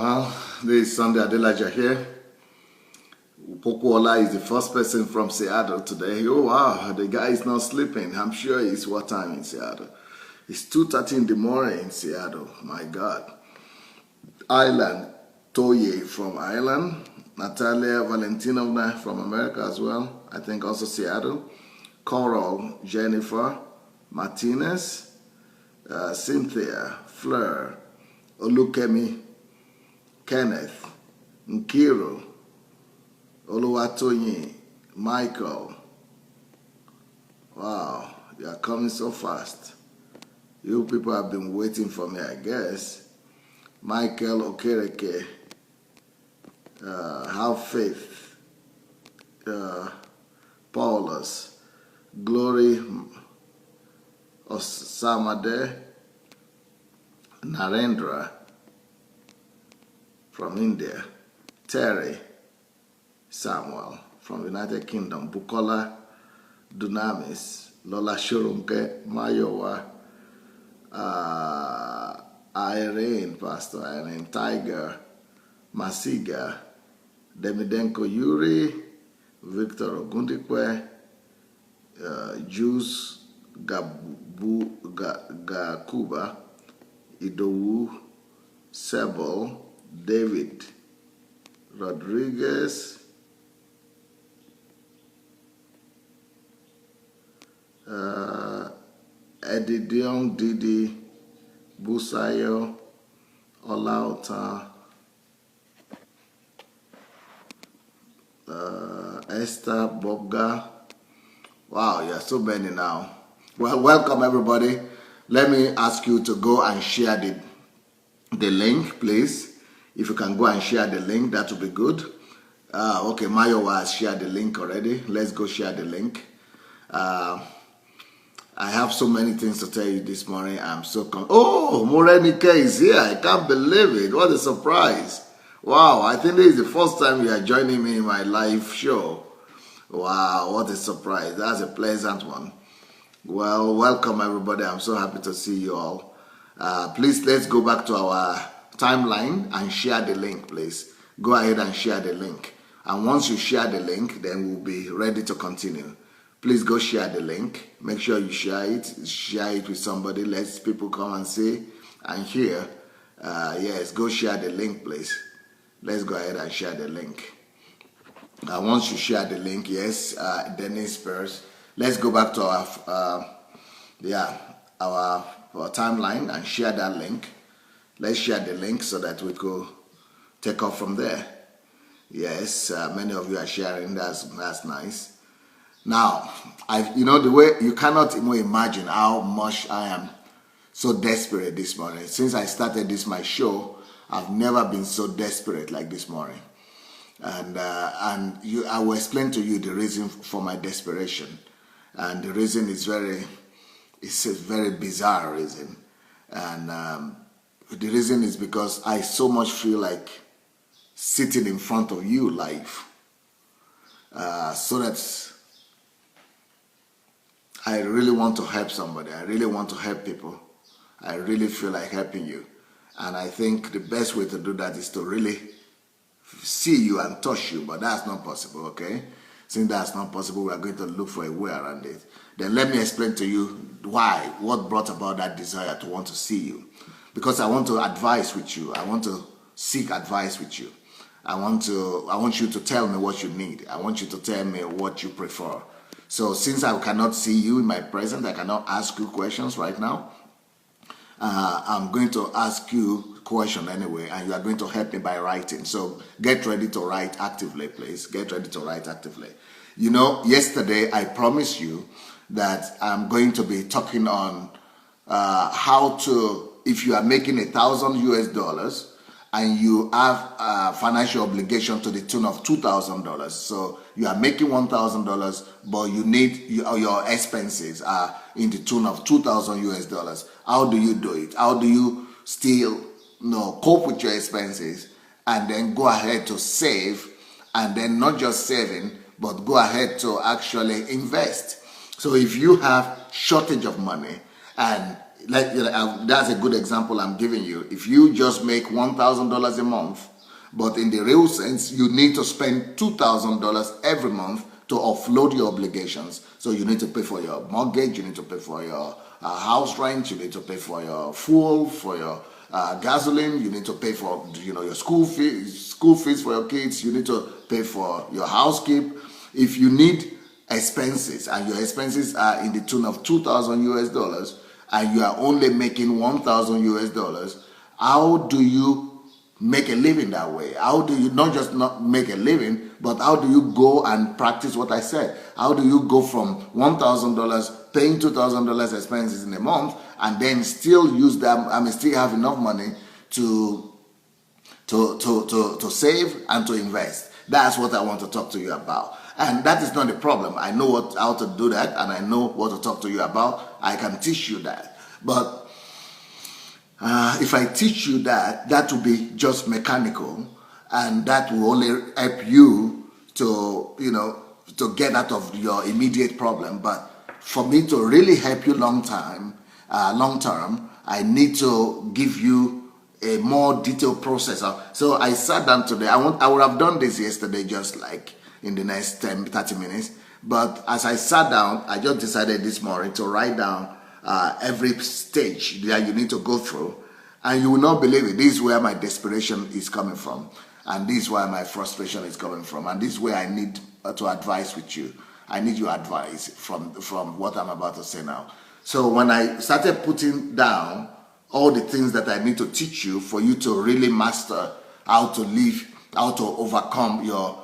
Well, this is Sandey Adelaja here. Pokuola is the first person from Seattle today. Oh wow, the guy is not sleeping. I'm sure it's what time in Seattle? It's 2:30 in the morning in Seattle. My God. Island, Toye from Ireland. Natalia Valentinovna from America as well. I think also Seattle. Coral, Jennifer, Martinez, Cynthia, Fleur, Olukemi, Kenneth, Nkiro, Oluwatoyin, Michael. Wow, you are coming so fast. You people have been waiting for me, I guess. Michael Okereke, Have Faith, Paulus, Glory Osamade, Narendra from India, Terry Samuel from United Kingdom, Bukola Dunamis, Lola Shurunke, Mayowa, Irene, Pastor Irene, Tiger, Masiga, Demidenko Yuri, Victor Ogundikwe, Juice Gakuba, Idowu, Sebel, David Rodriguez, Edidion Didi, Busayo, Olauta, Esther Bobga. Wow, you are so many now. Well, welcome everybody. Let me ask you to go and share the link, please. If you can go and share the link, that would be good. Okay, Mayowa has shared the link already. Let's go share the link. I have so many things to tell you this morning. I'm so oh, Morenike is here. I can't believe it. What a surprise. Wow, I think this is the first time you are joining me in my live show. Wow, what a surprise. That's a pleasant one. Well, welcome everybody. I'm so happy to see you all. Please, let's go back to our timeline and share the link, please. Go ahead and share the link. And once you share the link, then we'll be ready to continue. Please go share the link. Make sure you share it. Share it with somebody. Let people come and see and hear. Yes, go share the link, please. Let's go ahead and share the link. Once you share the link, yes, Dennis Spurs. Let's go back to our timeline and share that link. Let's share the link so that we could take off from there. Yes, many of you are sharing. That's nice. Now, the way you cannot even imagine how much I am so desperate this morning. Since I started my show, I've never been so desperate like this morning. And I will explain to you the reason for my desperation. And the reason is it's a very bizarre reason. And the reason is because I so much feel like sitting in front of you live. So that I really want to help somebody. I really want to help people. I really feel like helping you. And I think the best way to do that is to really see you and touch you, but that's not possible, okay? Since that's not possible, we are going to look for a way around it. Then let me explain to you what brought about that desire to want to see you. Because I want to advise with you. I want to seek advice with you. I want you to tell me what you need. I want you to tell me what you prefer. So since I cannot see you in my presence, I cannot ask you questions right now. I'm going to ask you a question anyway, and you are going to help me by writing. So get ready to write actively, please. Get ready to write actively. Yesterday I promised you that I'm going to be talking on how to, if you are making $1,000 and you have a financial obligation to the tune of $2,000. So you are making $1,000, but you need your expenses are in the tune of $2,000. How do you do it? How do you still cope with your expenses and then go ahead to save, and then not just saving, but go ahead to actually invest? So if you have shortage of money and that's a good example I'm giving you. If you just make $1,000 a month, but in the real sense, you need to spend $2,000 every month to offload your obligations. So you need to pay for your mortgage, you need to pay for your house rent, you need to pay for your fuel, for your gasoline, you need to pay for your school fees for your kids, you need to pay for your housekeep. If you need expenses and your expenses are in the tune of $2,000 and you are only making $1,000, how do you make a living that way? How do you not make a living, but how do you go and practice what I said? How do you go from $1,000 paying $2,000 expenses in a month and then still use them? Still have enough money to save and to invest. That's what I want to talk to you about. And that is not a problem. I know how to do that, and I know what to talk to you about. I can teach you that. But if I teach you that, that will be just mechanical, and that will only help you to get out of your immediate problem. But for me to really help you long term, I need to give you a more detailed process. So I sat down today. I would have done this yesterday, just like in the next 30 minutes. But as I sat down, I just decided this morning to write down every stage that you need to go through. And you will not believe it. This is where my desperation is coming from. And this is where my frustration is coming from. And this is where I need to advise with you. I need your advice from what I'm about to say now. So when I started putting down all the things that I need to teach you for you to really master how to live, how to overcome your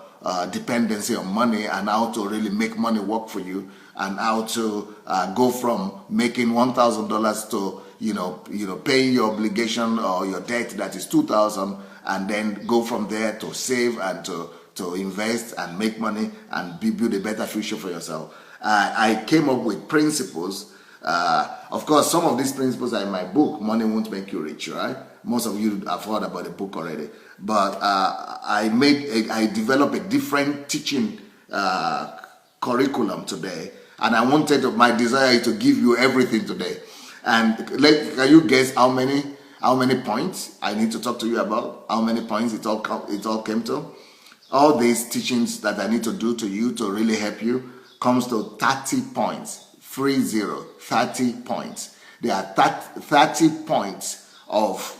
dependency on money, and how to really make money work for you, and how to go from making $1,000 to paying your obligation or your debt that is $2,000, and then go from there to save and to invest and make money and build a better future for yourself. I came up with principles. Of course, some of these principles are in my book, Money Won't Make You Rich, right? Most of you have heard about the book already. But I developed a different teaching curriculum today, and my desire is to give you everything today. And can you guess how many points I need to talk to you about? How many points it all came to? All these teachings that I need to do to you to really help you comes to 30 points. 30 points. There are 30 points of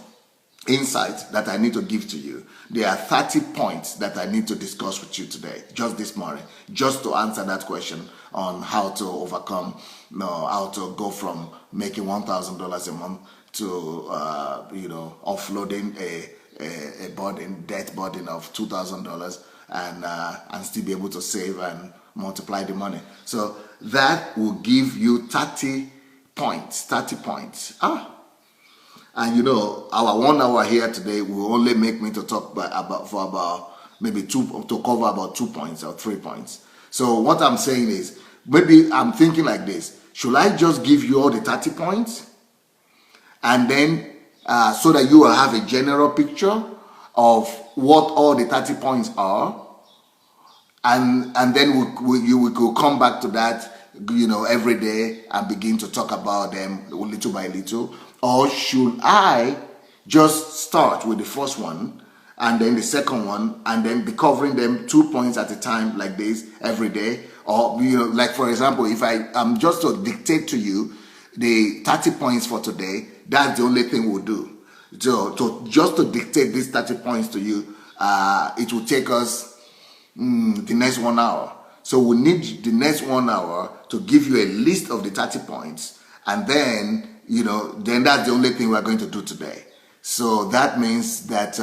insight that I need to give to you. There are 30 points that I need to discuss with you today, just this morning, just to answer that question on how to overcome, how to go from making $1,000 a month to, offloading a debt burden of $2,000 and still be able to save and multiply the money. So that will give you 30 points. And our 1 hour here today will only make me to talk about maybe to cover about 2 points or 3 points. So what I'm saying is, maybe I'm thinking like this: should I just give you all the 30 points, and then so that you will have a general picture of what all the 30 points are, and then we could come back to that every day and begin to talk about them little by little? Or should I just start with the first one and then the second one, and then be covering them 2 points at a time like this every day? Or like for example, if I'm just to dictate to you the 30 points for today, that's the only thing we'll do. So just to dictate these 30 points to you, it will take us the next 1 hour. So we need the next 1 hour to give you a list of the 30 points, and then then that's the only thing we're going to do today. So that means that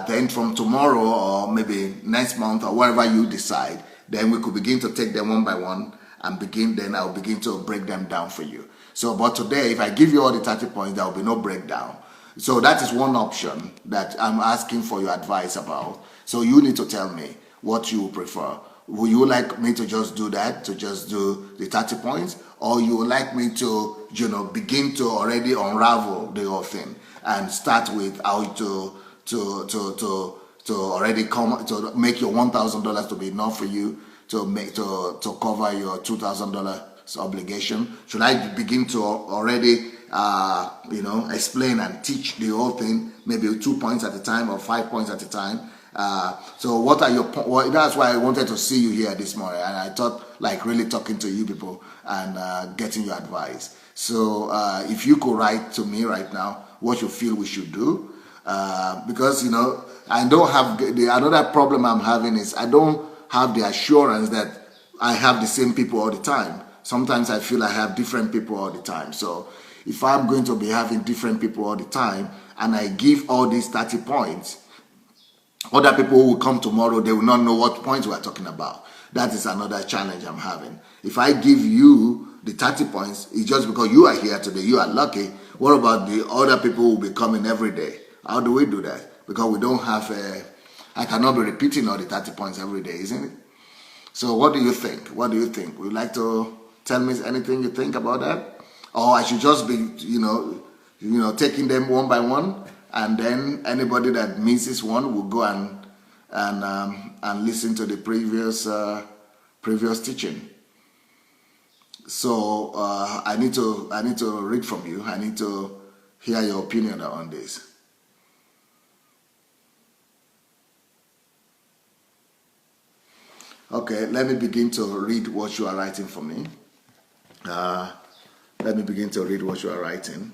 then from tomorrow or maybe next month or wherever you decide, then we could begin to take them one by one and then I'll begin to break them down for you. So, but today, if I give you all the 30 points, there will be no breakdown. So that is one option that I'm asking for your advice about. So you need to tell me what you prefer. Would you like me to just do that, to just do the 30 points? Or you would like me to, begin to already unravel the whole thing and start with how to already come to make your $1,000 to be enough for you to cover your $2,000 obligation? Should I begin to already explain and teach the whole thing, maybe 2 points at a time or 5 points at a time. So what are your points? That's why I wanted to see you here this morning, and I thought like really talking to you people and getting your advice. So if you could write to me right now what you feel we should do, because I don't have another problem I'm having is I don't have the assurance that I have the same people all the time. Sometimes I feel I have different people all the time. So if I'm going to be having different people all the time and I give all these 30 points, other people who will come tomorrow, they will not know what points we're talking about. That is another challenge I'm having. If I give you the 30 points, it's just because you are here today, you are lucky. What about the other people who will be coming every day? How do we do that? Because we don't have I cannot be repeating all the 30 points every day, isn't it? So what do you think? What do you think? Would you like to tell me anything you think about that? Or I should just be, taking them one by one, and then anybody that misses one will go and listen to the previous teaching. So I need to read from you. I need to hear your opinion on this. Okay, let me begin to read what you are writing for me. Let me begin to read what you are writing.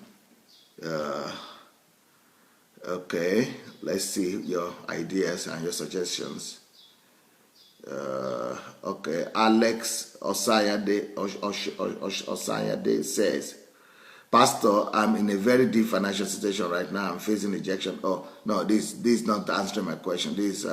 Okay, let's see your ideas and your suggestions. Okay, Alex Osayade says, Pastor, I'm in a very deep financial situation right now. I'm facing rejection. Oh, no, this is not answering my question. This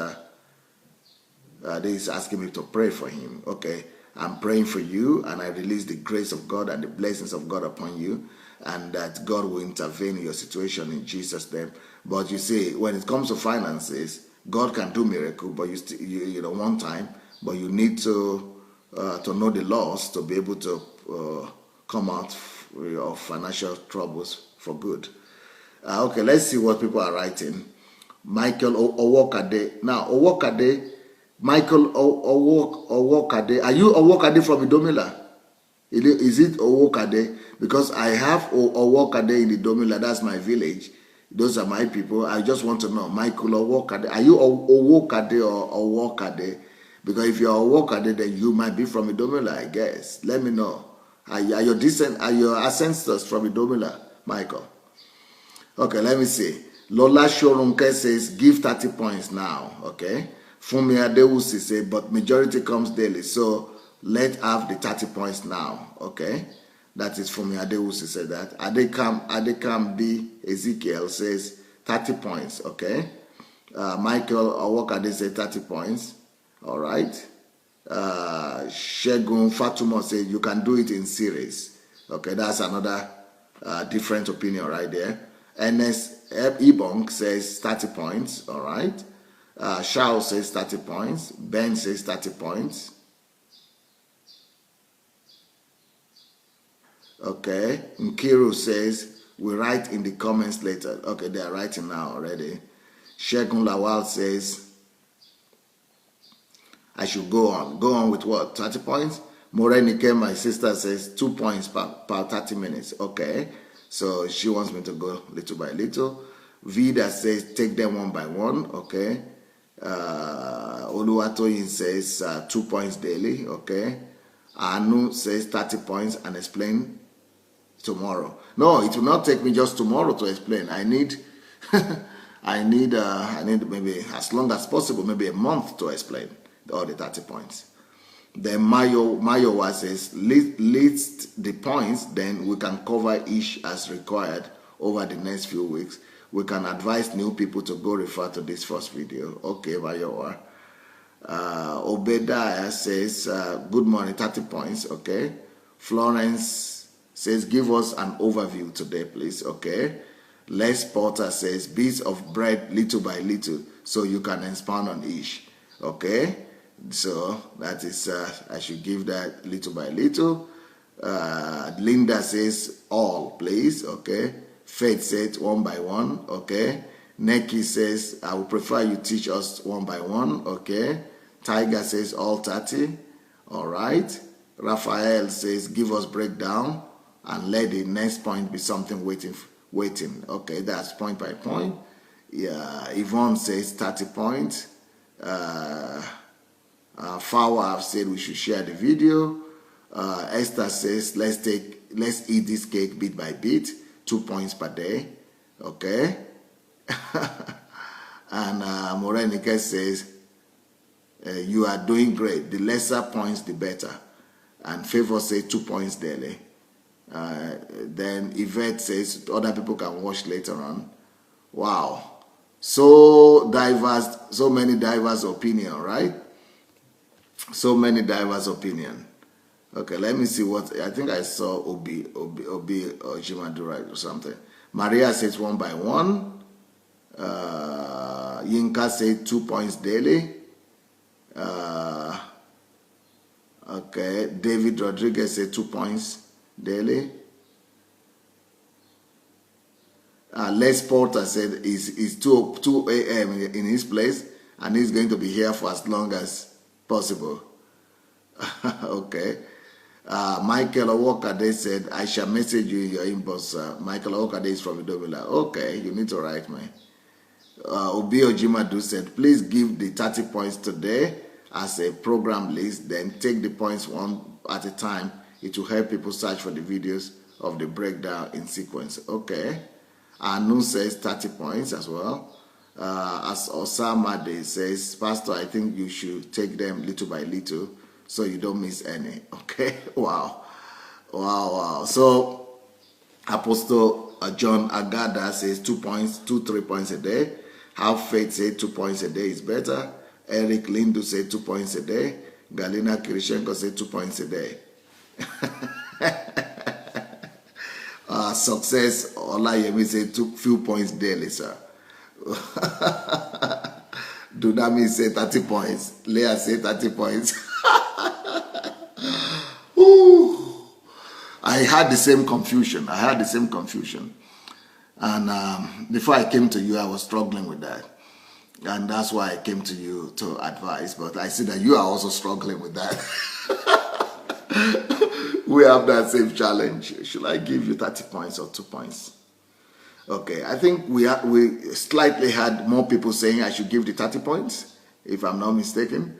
is asking me to pray for him. Okay, I'm praying for you, and I release the grace of God and the blessings of God upon you, and that God will intervene in your situation in Jesus' name. But you see, when it comes to finances, God can do miracle, but you one time, but you need to know the laws to be able to come out of financial troubles for good. Okay, let's see what people are writing. Michael Owokade. Now, Owokade, Michael Owokade. Are you Owokade from Idomila? Is it Owokade? Because I have Owokade in Idomila. That's my village. Those are my people. I just want to know, Michael Owokade. Are you Owokade or Owokade? Because if you're Owokade, then you might be from Idomila, I guess. Let me know. Are your ancestors from Idomila, Michael? Okay, let me see. Lola Shorunke says, give 30 points now. Okay. Fumi Adewusi says, but majority comes daily. So let's have the 30 points now. Okay. That is Fumi Adewusi said that. Adekam B. Ezekiel says 30 points. Okay. Michael Owokade says 30 points. All right. Shegun Fatuma says you can do it in series. Okay, that's another different opinion right there. NS Ebong says 30 points. All right. Shao says 30 points. Ben says 30 points. Okay. Nkiru says we write in the comments later. Okay, they are writing now already. Shegun Lawal says I should go on. Go on with what? 30 points? Morenike, my sister, says 2 points per 30 minutes. Okay. So she wants me to go little by little. Vida says take them one by one. Okay. Oluwatoyin says 2 points daily. Okay. Anu says 30 points and explain tomorrow. No, it will not take me just tomorrow to explain. I need I need maybe as long as possible, maybe a month to explain all the 30 points. Then Mayowa says list the points, then we can cover each as required over the next few weeks. We can advise new people to go refer to this first video. Okay, Mayowa. Obediah says good morning, 30 points. Okay. Florence says give us an overview today, please. Okay. Les Porter says bits of bread little by little so you can expand on each. Okay. So that is I should give that little by little. Linda says all, please. Okay. Faith says one by one. Okay. Neki says I would prefer you teach us one by one. Okay. Tiger says all 30. All right. Raphael says give us breakdown. and let the next point be something waiting. Okay, that's point by point. Yeah, Yvonne says 30 points. Fawa have said we should share the video. Esther says let's eat this cake bit by bit, 2 points per day. Okay. And Morenike says you are doing great. The lesser points, the better. And Favor says 2 points daily. Then Yvette says other people can watch later on. Wow. So diverse, so many diverse opinion, right? So many diverse opinion. Okay, let me see what, I think I saw Obi or Jimadu right or something. Maria says 1 by 1. Yinka says 2 points daily. Okay, David Rodriguez said 2 points daily. Les Porter said it's 2 a.m. in his place, and he's going to be here for as long as possible. Okay. Michael Owokade said, I shall message you in your inbox. Michael Owokade is from Idobila. Okay, you need to write me. Obi Ojimadu said, please give the 30 points today as a program list, then take the points one at a time. It will help people search for the videos of the breakdown in sequence. Okay. Anu says 30 points as well. As Osama Day says, Pastor, I think you should take them little by little so you don't miss any. Okay. Wow. So Apostle John Agada says 2 points, 3 points a day. Have Faith said 2 points a day is better. Eric Lindu said 2 points a day. Galina Kirishenko said 2 points a day. Success Olayemi said 2 few points daily, sir. Dunami said 30 points. Leah said 30 points. I had the same confusion. And before I came to you, I was struggling with that. And that's why I came to you to advise. But I see that you are also struggling with that. We have that same challenge. Should I give you 30 points or 2 points? Okay, I think we slightly had more people saying I should give the 30 points, if I'm not mistaken.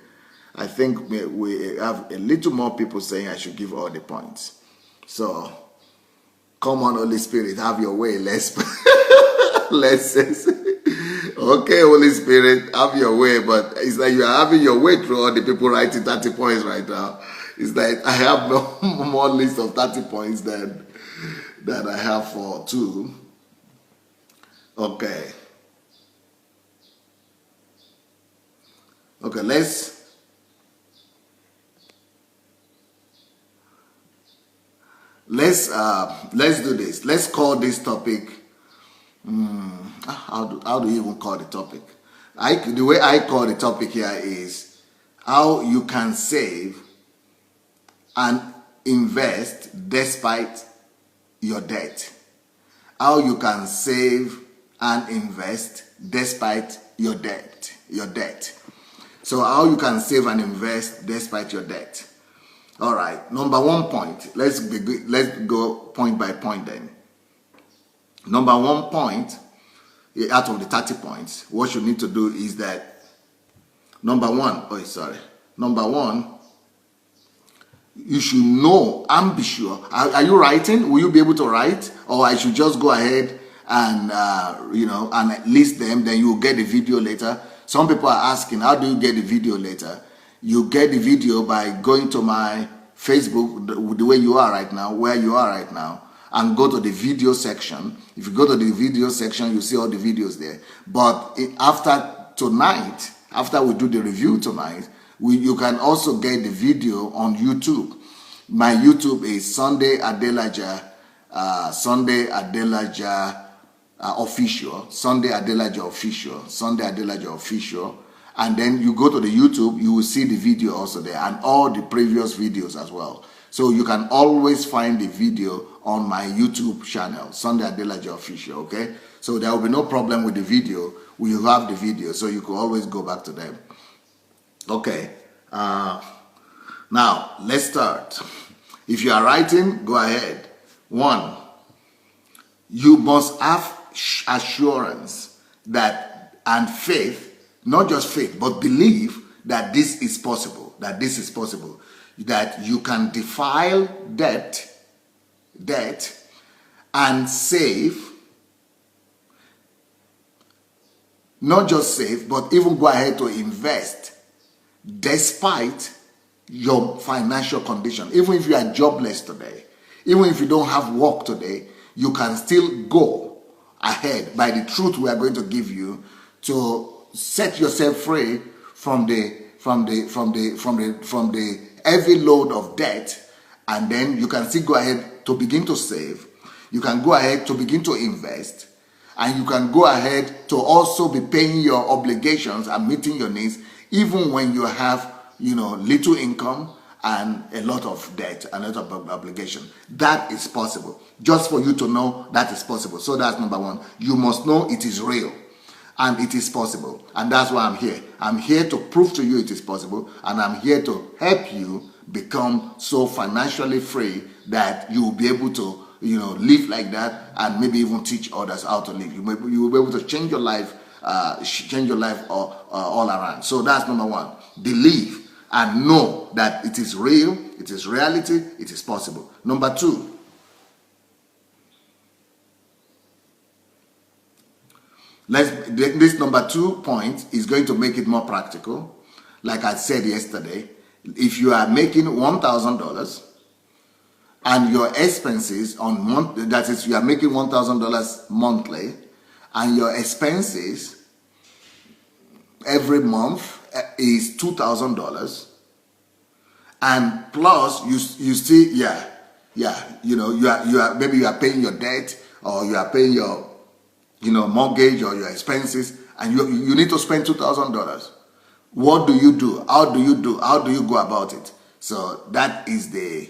I think we have a little more people saying I should give all the points. So, come on, Holy Spirit, have your way. Let's okay, Holy Spirit, have your way. But it's like you are having your way through all the people writing 30 points right now. It's like I have no more list of 30 points than I have for 2. Okay. Okay, let's do this. Let's call this topic. How do you even call the topic? The way I call the topic here is how you can save and invest despite your debt. How you can save and invest despite your debt. So how you can save and invest despite your debt. All right, number 1 point. Let's go point by point then. Number 1 point, out of the 30 points, what you need to do is that, number one, you should know, be sure. Are you writing? Will you be able to write? Or I should just go ahead and, and list them, then you'll get the video later. Some people are asking, how do you get the video later? You get the video by going to my Facebook, the way you are right now, where you are right now, and go to the video section. If you go to the video section, you see all the videos there. But after tonight, after we do the review tonight, you can also get the video on YouTube. My YouTube is Sandey Adelaja, official, Sandey Adelaja official. And then you go to the YouTube, you will see the video also there and all the previous videos as well. So you can always find the video on my YouTube channel, Sandey Adelaja official, okay? So there will be no problem with the video. We have the video, so you can always go back to them. Okay, now let's start. If you are writing, go ahead. One, you must have assurance that, and faith, not just faith, but believe that this is possible, that you can defile debt and save, not just save, but even go ahead to invest despite your financial condition. Even if you are jobless today, even if you don't have work today, you can still go ahead by the truth we are going to give you to set yourself free from the heavy load of debt, and then you can still go ahead to begin to save. You can go ahead to begin to invest, and you can go ahead to also be paying your obligations and meeting your needs, even when you have, little income and a lot of debt and a lot of obligation. That is possible. Just for you to know that is possible. So that's number one. You must know it is real and it is possible. And that's why I'm here. I'm here to prove to you it is possible, and I'm here to help you become so financially free that you will be able to, live like that, and maybe even teach others how to live. You will be able to change your life, all around. So that's number one. Believe and know that it is real, it is reality, it is possible. Number two, this number 2 point is going to make it more practical. Like I said yesterday, if you are making $1,000 and your expenses on month, that is, you are making $1,000 monthly, and your expenses every month is $2,000, and plus you still maybe you are paying your debt, or you are paying your mortgage or your expenses, and you need to spend $2,000. What do you do? How do you go about it? So that is the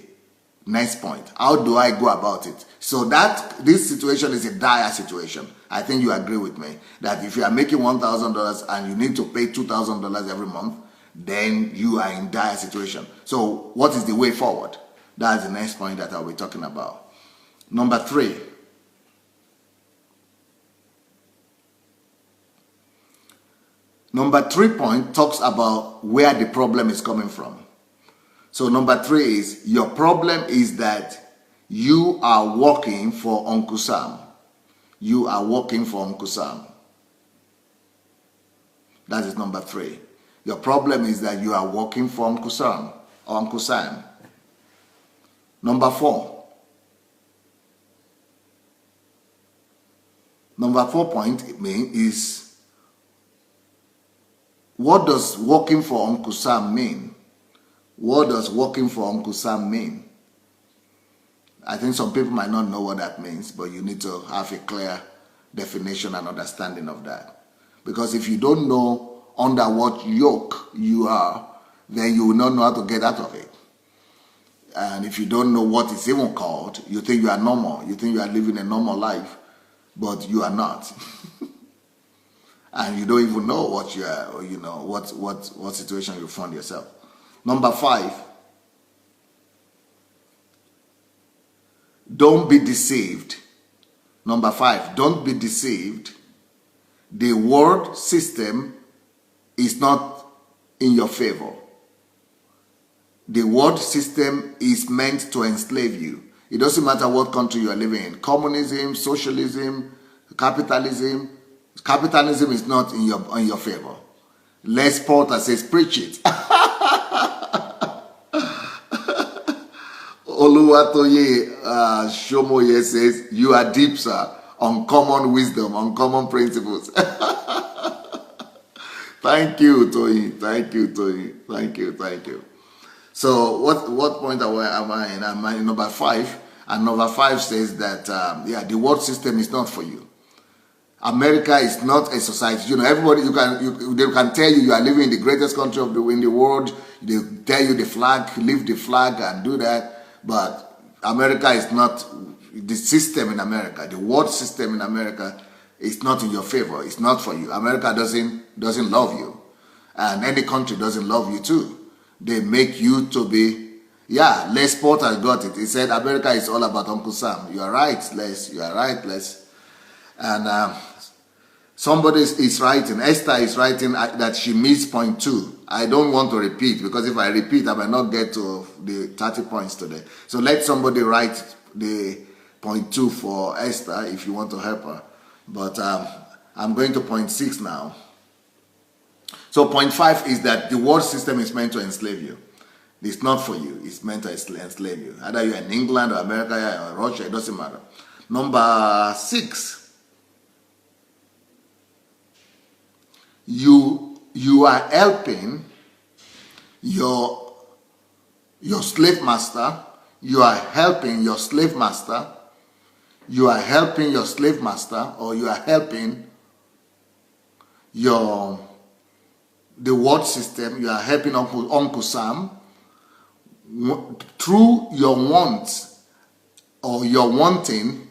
next point. How do I go about it? So this situation is a dire situation. I think you agree with me that if you are making $1,000 and you need to pay $2,000 every month, then you are in dire situation. So what is the way forward? That's the next point that I'll be talking about. Number 3. Number 3 point talks about where the problem is coming from. So number 3 is, your problem is that you are working for Uncle Sam. You are working for Uncle Sam. That is number 3. Your problem is that you are working for Uncle Sam or Uncle Sam. Number 4. Number 4 point is, what does working for Uncle Sam mean? What does working for Uncle Sam mean? I think some people might not know what that means, but you need to have a clear definition and understanding of that. Because if you don't know under what yoke you are, then you will not know how to get out of it. And if you don't know what it's even called, you think you are normal. You think you are living a normal life, but you are not. And you don't even know what you are, or what situation you find yourself. Number 5, don't be deceived. Number 5, don't be deceived. The world system is not in your favor. The world system is meant to enslave you. It doesn't matter what country you are living in. Communism, socialism, capitalism. Capitalism is not in your favor. Les Porter says, preach it. Oluwatoye Shomoye says, you are deep, sir. Uncommon wisdom, uncommon principles. Thank you, Toyi. Thank you, Toyi. Thank you. So what point am I in? Am I in number 5? And number 5 says that, the world system is not for you. America is not a society. Everybody, they can tell you are living in the greatest country in the world. They tell you the flag, lift the flag and do that. But America is not, the system in America, the world system in America is not in your favor. It's not for you. America doesn't love you. And any country doesn't love you too. They make you to be Yeah, Les Porter got it. He said America is all about Uncle Sam. You are right, Les. You are right, Les. And somebody is writing, Esther is writing that she missed point 2. I don't want to repeat, because if I repeat, I might not get to the 30 points today. So let somebody write the point 2 for Esther if you want to help her. But I'm going to point 6 now. So point 5 is that the world system is meant to enslave you. It's not for you. It's meant to enslave you. Either you're in England or America or Russia, it doesn't matter. Number 6. You are helping your slave master. You are helping your slave master. You are helping your slave master, or you are helping the world system. You are helping Uncle Sam through your wants or your wanting.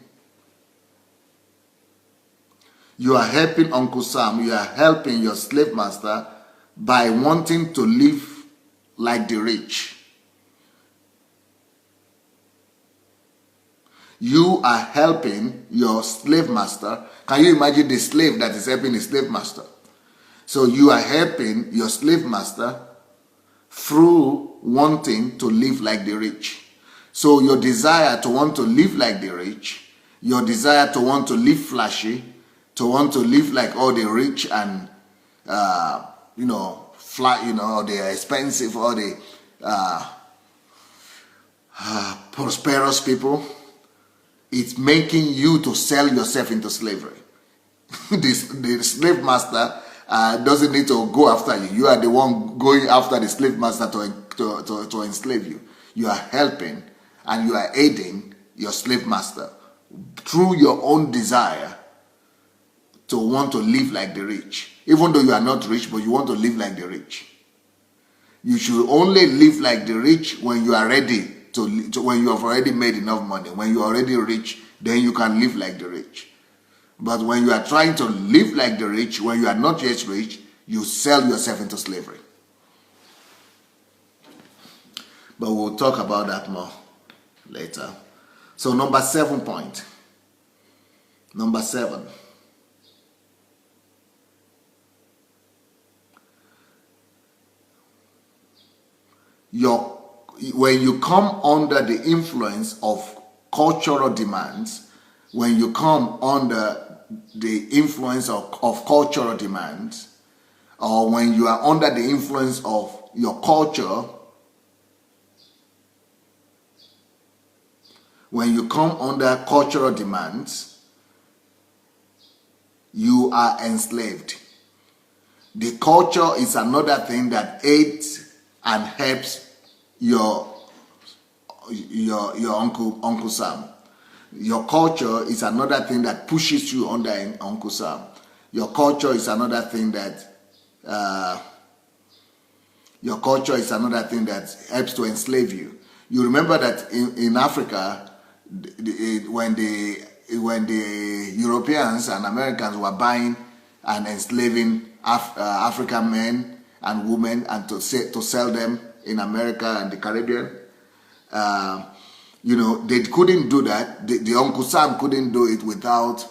You are helping Uncle Sam. You are helping your slave master by wanting to live like the rich. You are helping your slave master. Can you imagine the slave that is helping the slave master? So you are helping your slave master through wanting to live like the rich. So your desire to want to live like the rich, your desire to want to live flashy, to want to live like all the rich and the expensive, all the prosperous people, it's making you to sell yourself into slavery. The slave master doesn't need to go after you. You are the one going after the slave master to enslave you. You are helping and you are aiding your slave master through your own desire to want to live like the rich. Even though you are not rich, but you want to live like the rich. You should only live like the rich when you are ready when you have already made enough money. When you are already rich, then you can live like the rich. But when you are trying to live like the rich, when you are not yet rich, you sell yourself into slavery. But we'll talk about that more later. So number 7 point. Number 7. When you come under the influence of cultural demands, when you come under the influence of cultural demands, or when you are under the influence of your culture, when you come under cultural demands, you are enslaved. The culture is another thing that aids and helps your Uncle Sam. Your culture is another thing that pushes you under Uncle Sam. Your culture is another thing that helps to enslave you. You remember that in Africa, when the Europeans and Americans were buying and enslaving African men and women and to sell them in America and the Caribbean, they couldn't do that. The Uncle Sam couldn't do it without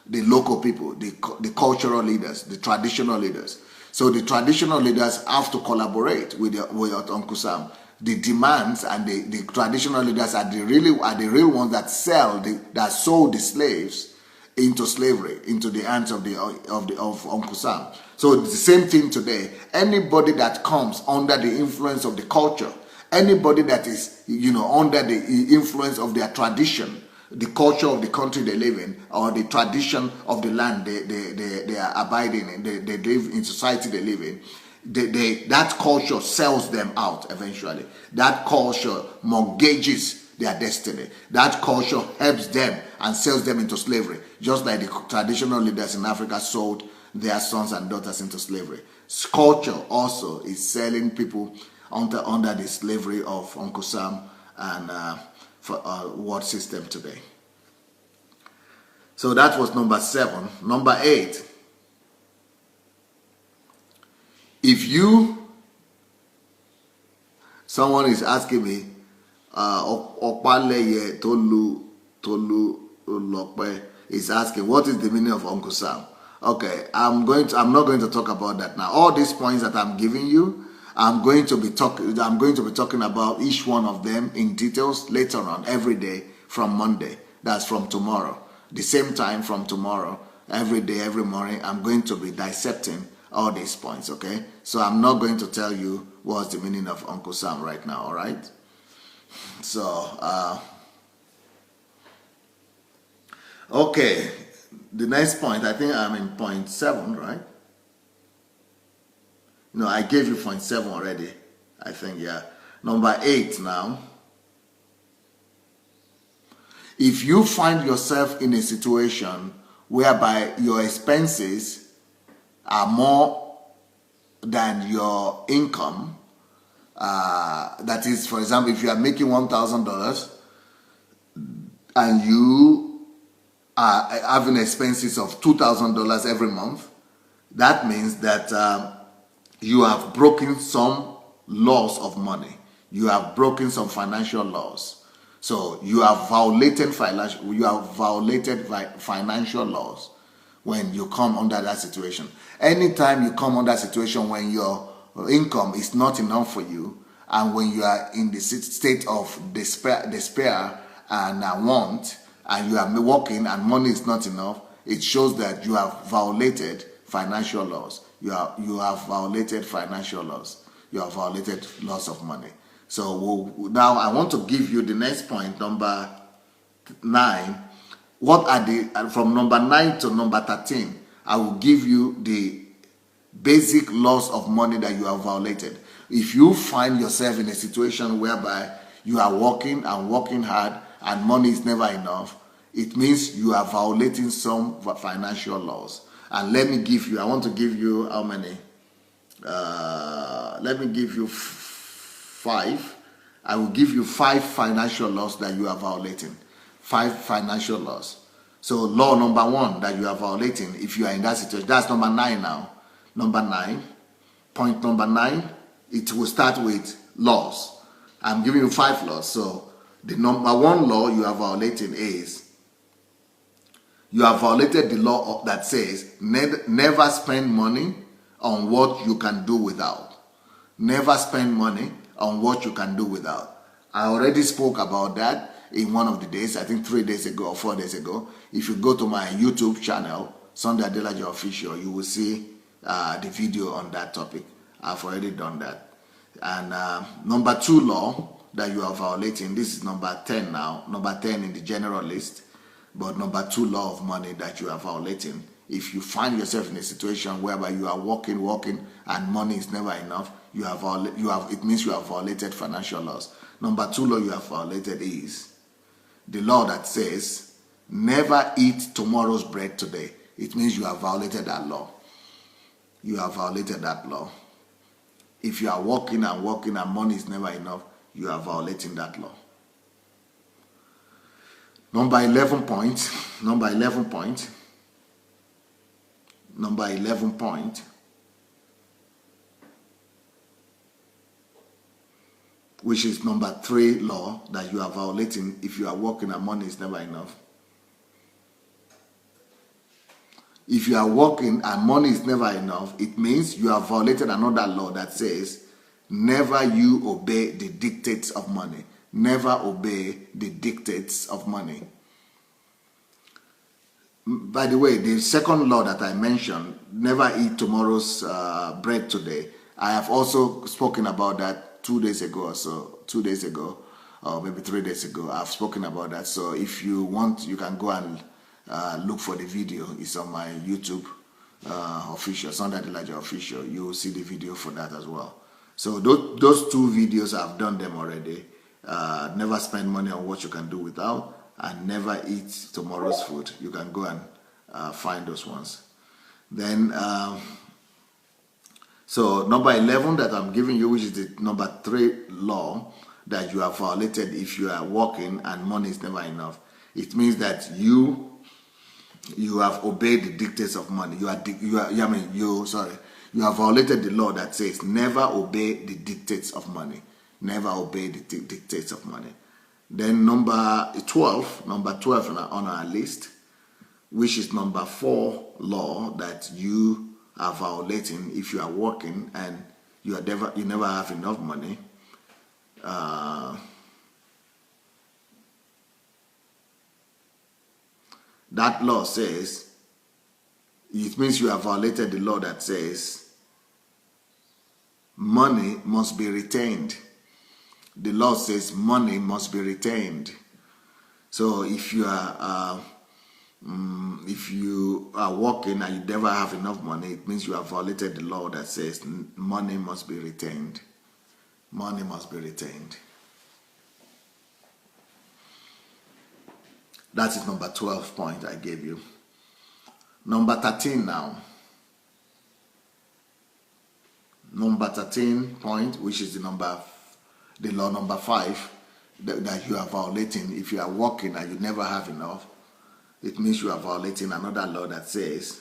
the local people, the cultural leaders, the traditional leaders. So the traditional leaders have to collaborate with Uncle Sam. The demands and the traditional leaders are the real ones that sold the slaves into slavery, into the hands of Uncle Sam. So it's the same thing today. Anybody that comes under the influence of the culture, anybody that is under the influence of their tradition, the culture of the country they live in, or the tradition of the land they are abiding in, they live in, society they live in, that culture sells them out eventually. That culture mortgages their destiny. That culture helps them and sells them into slavery, just like the traditional leaders in Africa sold their sons and daughters into slavery. Culture also is selling people under the slavery of Uncle Sam and for world system today. So that was number 7. Number 8. Someone is asking me, Opaleye Tolu Lokpe is asking, what is the meaning of Uncle Sam? Okay, I'm not going to talk about that now. All these points that I'm giving you, I'm going to be talking about each one of them in details later on, every day from Monday. That's from tomorrow. The same time from tomorrow, every day, every morning, I'm going to be dissecting all these points, okay? So I'm not going to tell you what's the meaning of Uncle Sam right now, all right? So, okay, the next point, I think I'm in point 7, right? No, I gave you point 7 already, I think, yeah. Number 8 now. If you find yourself in a situation whereby your expenses are more than your income, that is, for example, if you are making $1,000 and you are having expenses of $2,000 every month, that means that you have broken some laws of money. You have broken some financial laws. So you have violated financial laws when you come under that situation. Anytime you come under a situation when your income is not enough for you, and when you are in the state of despair and want, and you are working and money is not enough, it shows that you have violated financial laws. You have violated financial laws. You have violated laws of money. So now I want to give you the next point, number 9. What are from number 9 to number 13, I will give you the basic laws of money that you have violated. If you find yourself in a situation whereby you are working and working hard and money is never enough, it means you are violating some financial laws. And let me give you, I want to give you how many? Let me give you 5. I will give you 5 financial laws that you are violating. 5 financial laws. So law number 1 that you are violating, if you are in that situation, that's number 9 now. Number 9, point number 9, it will start with laws. I'm giving you 5 laws. So the number 1 law you are violating is, you have violated the law that says never spend money on what you can do without. Never spend money on what you can do without. I already spoke about that in one of the days, I think 3 days ago or 4 days ago. If you go to my YouTube channel, Sandei Adelaja Official, you will see the video on that topic. I've already done that. And number 2 law that you are violating, this is number 10 now, number 10 in the general list, but number 2 law of money that you are violating. If you find yourself in a situation whereby you are working, and money is never enough, it means you have violated financial laws. Number 2 law you have violated is the law that says never eat tomorrow's bread today. It means you have violated that law. You have violated that law. If you are working and money is never enough, you are violating that law. Number 11 point, which is number 3 law that you are violating if you are working and money is never enough. If you are working and money is never enough, it means you have violated another law that says never you obey the dictates of money. Never obey the dictates of money. By the way, the second law that I mentioned, never eat tomorrow's bread today, I have also spoken about that 2 days ago or so. 2 days ago, or maybe 3 days ago, I've spoken about that. So if you want, you can go and look for the video. It's on my YouTube official, Sandei Adelaja Official. You will see the video for that as well. So those 2 videos, I've done them already. Never spend money on what you can do without, and never eat tomorrow's food. You can go and find those ones. Then, so number 11 that I'm giving you, which is the number 3 law that you have violated if you are working and money is never enough. It means that you have obeyed the dictates of money. You have violated the law that says never obey the dictates of money. Never obey the dictates of money. Then number 12 on our list, which is number 4 law that you are violating if you are working and you never have enough money. That law says, it means you have violated the law that says money must be retained. The law says money must be retained. So if you are working and you never have enough money, it means you have violated the law that says money must be retained. Money must be retained. That is number 12 point I gave you. Number 13 now. Number 13 point, which is the law number 5 that you are violating. If you are working and you never have enough, it means you are violating another law that says,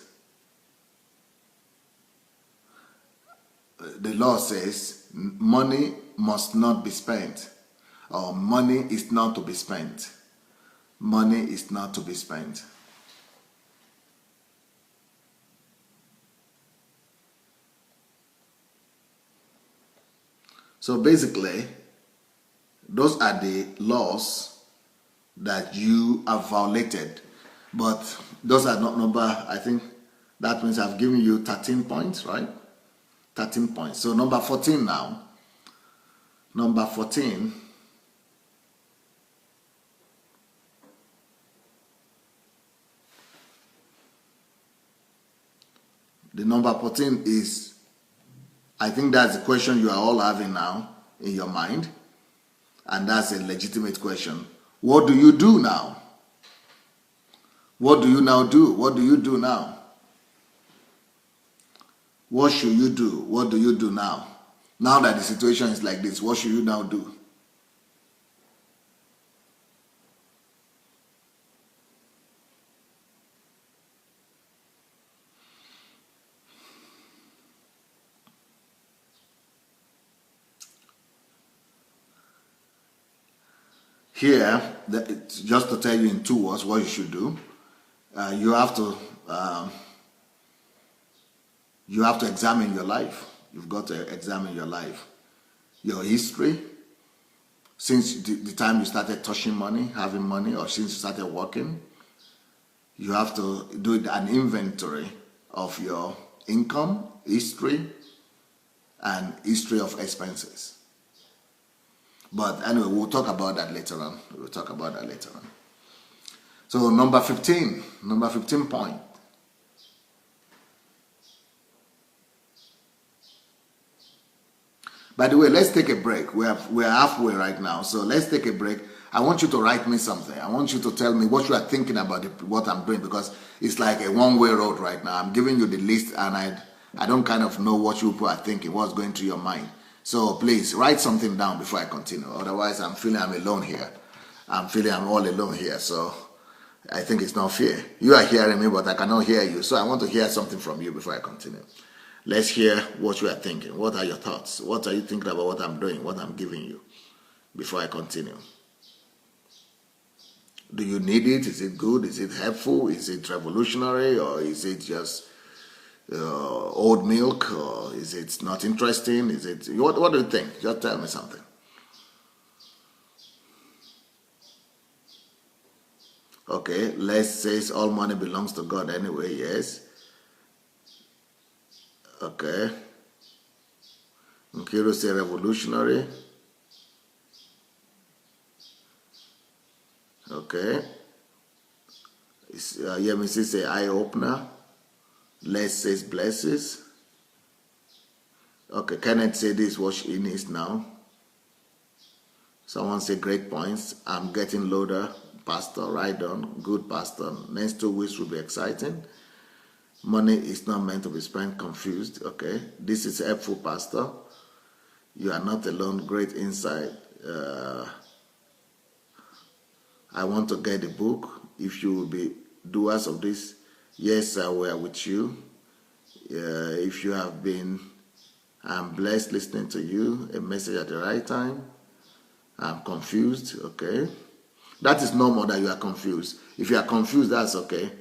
the law says money must not be spent, or money is not to be spent. Money is not to be spent. So basically, those are the laws that you have violated. But those are not number, I think that means I've given you 13 points, right? 13 points. So number 14 now. Number 14. The number 14 is, I think that's the question you are all having now in your mind. And that's a legitimate question. What do you do now? What do you now do? What do you do now? What should you do? What do you do now? Now that the situation is like this, what should you now do? Here, just to tell you in 2 words what you should do, you have to examine your life. You've got to examine your life, your history, since the time you started touching money, having money, or since you started working. You have to do an inventory of your income, history, and history of expenses. But anyway, we'll talk about that later on. We'll talk about that later on. So number 15 point. By the way, let's take a break. We're halfway right now, so let's take a break. I want you to write me something. I want you to tell me what you are thinking about what I'm doing, because it's like a one-way road right now. I'm giving you the list, and I don't kind of know what you people are thinking, what's going through your mind. So please write something down before I continue. Otherwise, I'm feeling I'm alone here. I'm feeling I'm all alone here. So I think it's not fair. You are hearing me, but I cannot hear you. So I want to hear something from you before I continue. Let's hear what you are thinking. What are your thoughts? What are you thinking about what I'm doing, what I'm giving you, before I continue? Do you need it? Is it good? Is it helpful? Is it revolutionary? Or is it just old milk? Or is it not interesting? Is it what do you think? Just tell me something. Okay, let's say all money belongs to God anyway. Yes. Okay. Nkiru say revolutionary. Okay. Yemisi say eye opener. Les says blesses. Okay, Kenneth say this is what she needs now. Someone say great points. I'm getting loader. Pastor, right on. Good, Pastor. Next 2 weeks will be exciting. Money is not meant to be spent. Confused. Okay. This is helpful, Pastor. You are not alone. Great insight. I want to get the book. If you will be doers of this, yes, sir, we are with you. If you have been, I'm blessed listening to you. A message at the right time. I'm confused, okay. That is normal that you are confused. If you are confused, that's okay.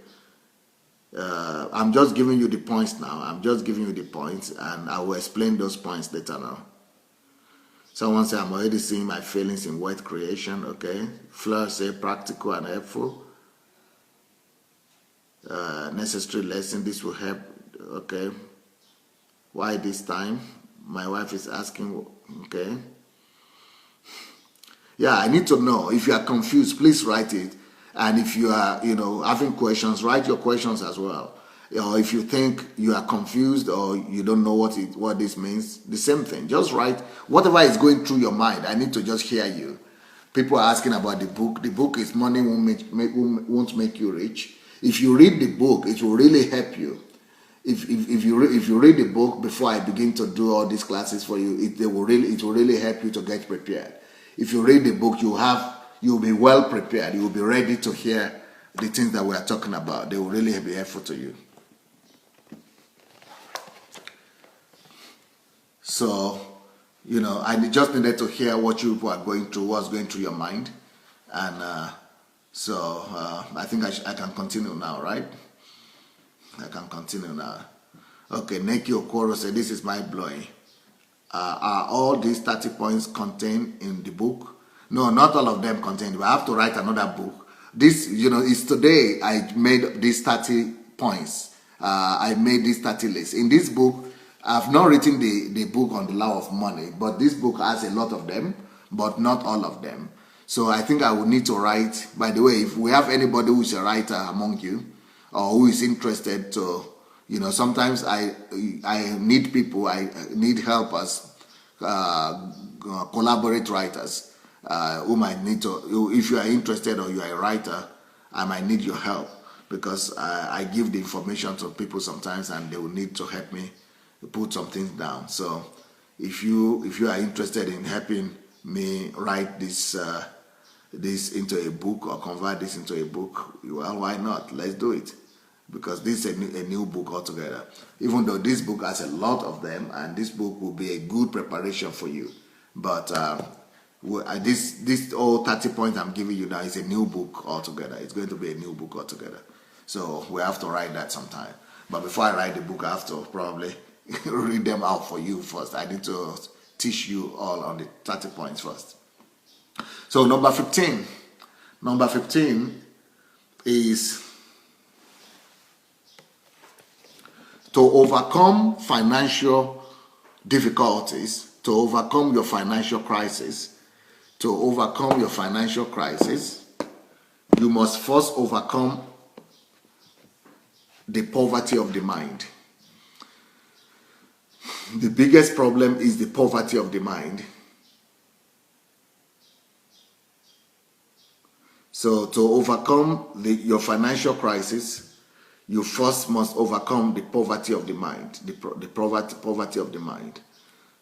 I'm just giving you the points now. I'm just giving you the points, and I will explain those points later now. Someone say, I'm already seeing my feelings in word creation, okay. Fleur say, practical and helpful. Necessary lesson, this will help, okay. Why this time? My wife is asking, okay. Yeah, I need to know. If you are confused, please write it. And if you are, having questions, write your questions as well. Or if you think you are confused or you don't know what this means, the same thing. Just write whatever is going through your mind. I need to just hear you. People are asking about the book. The book is Money Won't Make You Rich. If you read the book, it will really help you. If you read the book before I begin to do all these classes for you, it will really help you to get prepared. If you read the book, you'll be well prepared. You will be ready to hear the things that we are talking about. They will really be helpful to you. So, I just needed to hear what you people are going through, what's going through your mind. And I think I can continue now, right? I can continue now. Okay, Neki Okoro said, this is my blowing. Are all these 30 points contained in the book? No, not all of them contained. I have to write another book. This, is today I made these 30 points. I made these 30 lists. In this book, I've not written the book on the law of money, but this book has a lot of them, but not all of them. So I think I will need to write. By the way, if we have anybody who is a writer among you, or who is interested to, sometimes I need people, I need helpers, collaborate writers, who might need to, if you are interested or you are a writer, I might need your help, because I give the information to people sometimes and they will need to help me put some things down. So if you are interested in helping me write this into a book or convert this into a book, well, why not? Let's do it. Because this is a new book altogether. Even though this book has a lot of them, and this book will be a good preparation for you. But this all 30 points I'm giving you now is a new book altogether. It's going to be a new book altogether. So we have to write that sometime. But before I write the book, I have to probably read them out for you first. I need to teach you all on the 30 points first. So number 15. Number 15 is to overcome financial difficulties, to overcome your financial crisis. To overcome your financial crisis, you must first overcome the poverty of the mind. The biggest problem is the poverty of the mind. So to overcome your financial crisis, you first must overcome the poverty of the mind, the poverty of the mind.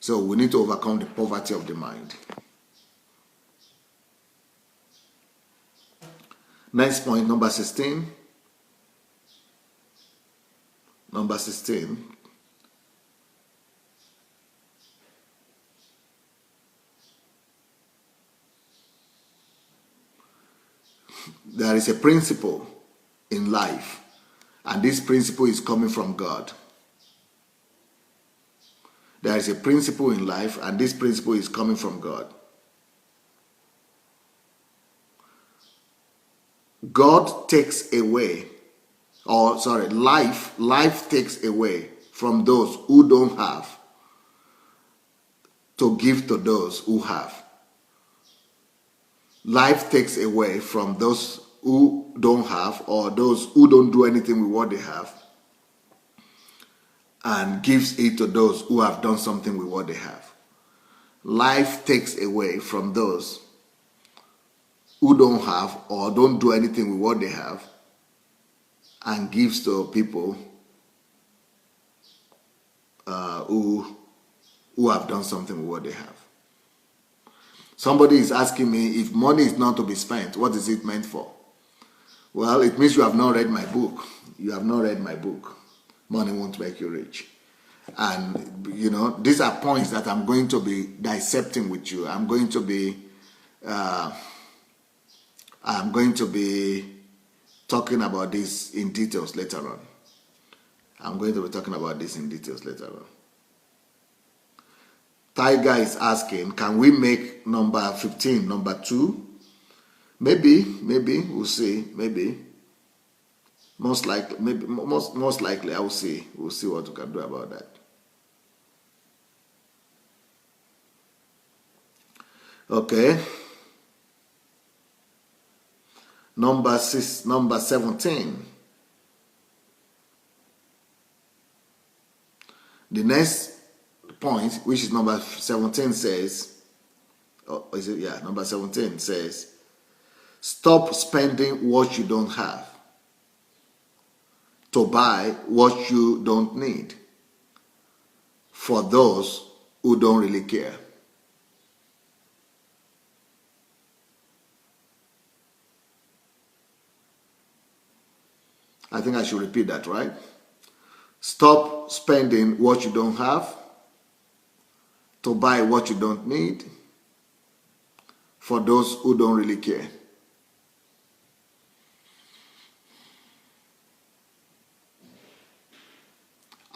So we need to overcome the poverty of the mind. Next point, number 16. Number 16. There is a principle in life, and this principle is coming from God. There is a principle in life, and this principle is coming from God. God takes away, life takes away from those who don't have to give to those who have. Life takes away from those who don't have, or those who don't do anything with what they have, and gives it to those who have done something with what they have. Life takes away from those who don't have or don't do anything with what they have, and gives to people who have done something with what they have. Somebody is asking me, if money is not to be spent, what is it meant for? Well, it means you have not read my book. You have not read my book. Money Won't Make You Rich. And, these are points that I'm going to be dissecting with you. I'm going to be I'm going to be talking about this in details later on. I'm going to be talking about this in details later on. Tiger is asking, can we make number 15 number 2? Maybe, we'll see, maybe. Most likely, maybe, most likely, I will see. We'll see what we can do about that. Okay. Number 17. The next point, which is number 17, says, oh, is it? Yeah, number 17 says, stop spending what you don't have to buy what you don't need for those who don't really care. I think I should repeat that, right? Stop spending what you don't have to buy what you don't need for those who don't really care.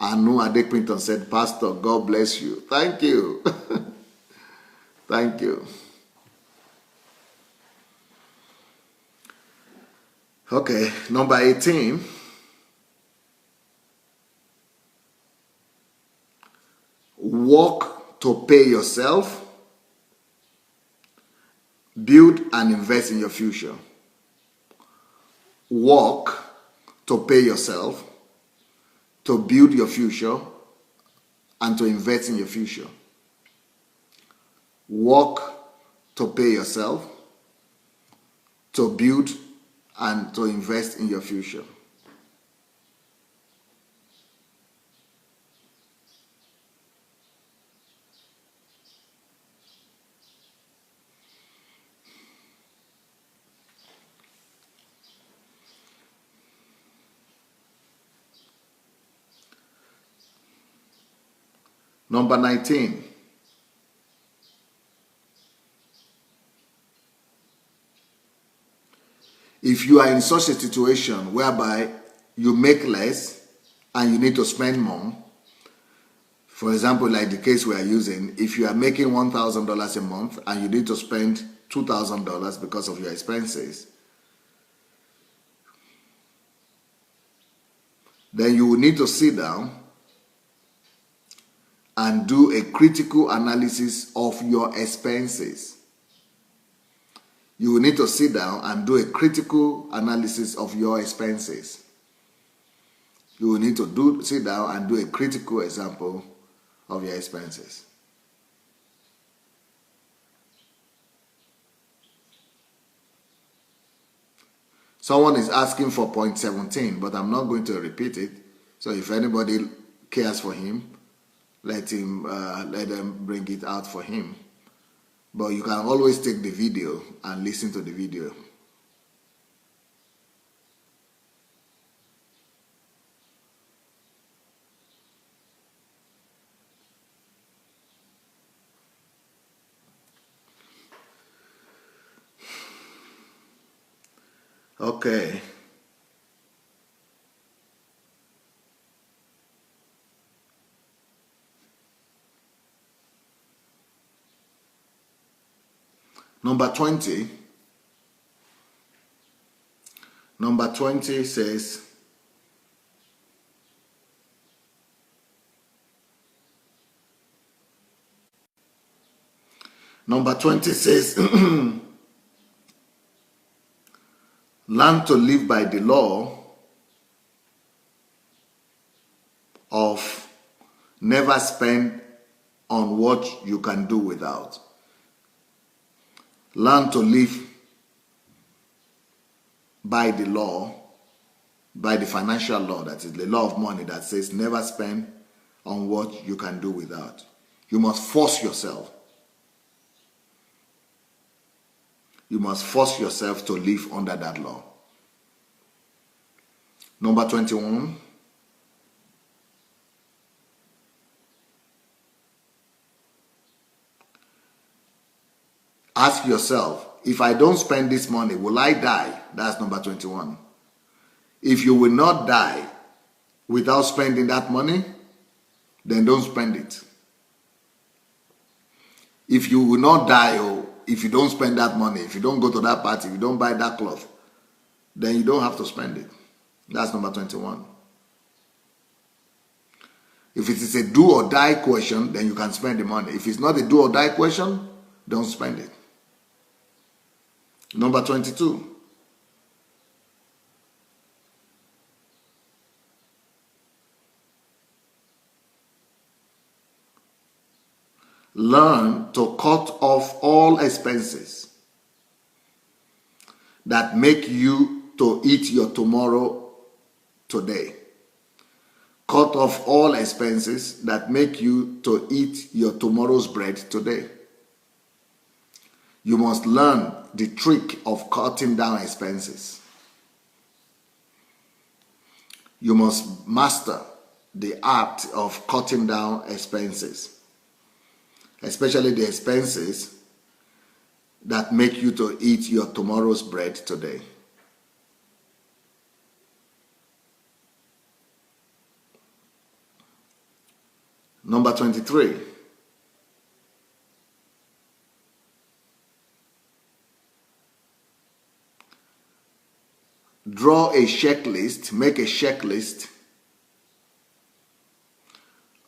Anu Adekpinton said, Pastor, God bless you. Thank you. Thank you. Okay, number 18. Work to pay yourself, build and invest in your future. Work to pay yourself, to build your future, and to invest in your future. Work to pay yourself, to build and to invest in your future. Number 19. If you are in such a situation whereby you make less and you need to spend more, for example, like the case we are using, if you are making $1,000 a month and you need to spend $2,000 because of your expenses, then you will need to sit down and do a critical analysis of your expenses. You will need to sit down and do a critical analysis of your expenses. You will need to sit down and do a critical example of your expenses. Someone is asking for point 17, but I'm not going to repeat it. So if anybody cares for him, let them bring it out for him. But you can always take the video and listen to the video. Okay. Number 20. Number 20 says, number 20 says, learn to live by the law of never spend on what you can do without. Learn to live by the law, by the financial law, that is the law of money that says never spend on what you can do without. You must force yourself. You must force yourself to live under that law. Number 21. ask yourself, if I don't spend this money, will I die? That's number 21. If you will not die without spending that money, then don't spend it. If you will not die, or if you don't spend that money, if you don't go to that party, if you don't buy that cloth, then you don't have to spend it. That's number 21. If it is a do or die question, then you can spend the money. If it's not a do or die question, don't spend it. Number 22. Learn to cut off all expenses that make you to eat your tomorrow today. Cut off all expenses that make you to eat your tomorrow's bread today. You must learn the trick of cutting down expenses. You must master the art of cutting down expenses, especially the expenses that make you to eat your tomorrow's bread today. Number 23. Draw a checklist, make a checklist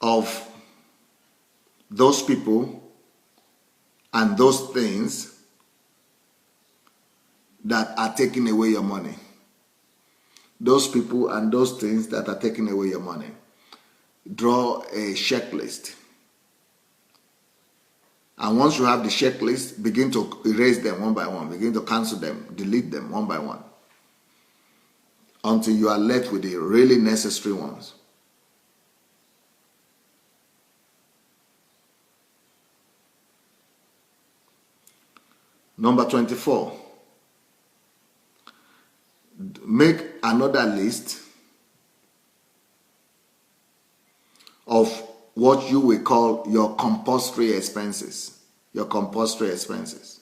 of those people and those things that are taking away your money. Those people and those things that are taking away your money. Draw a checklist. And once you have the checklist, begin to erase them one by one. Begin to cancel them, delete them one by one, until you are left with the really necessary ones. Number 24. Make another list of what you will call your compulsory expenses. Your compulsory expenses.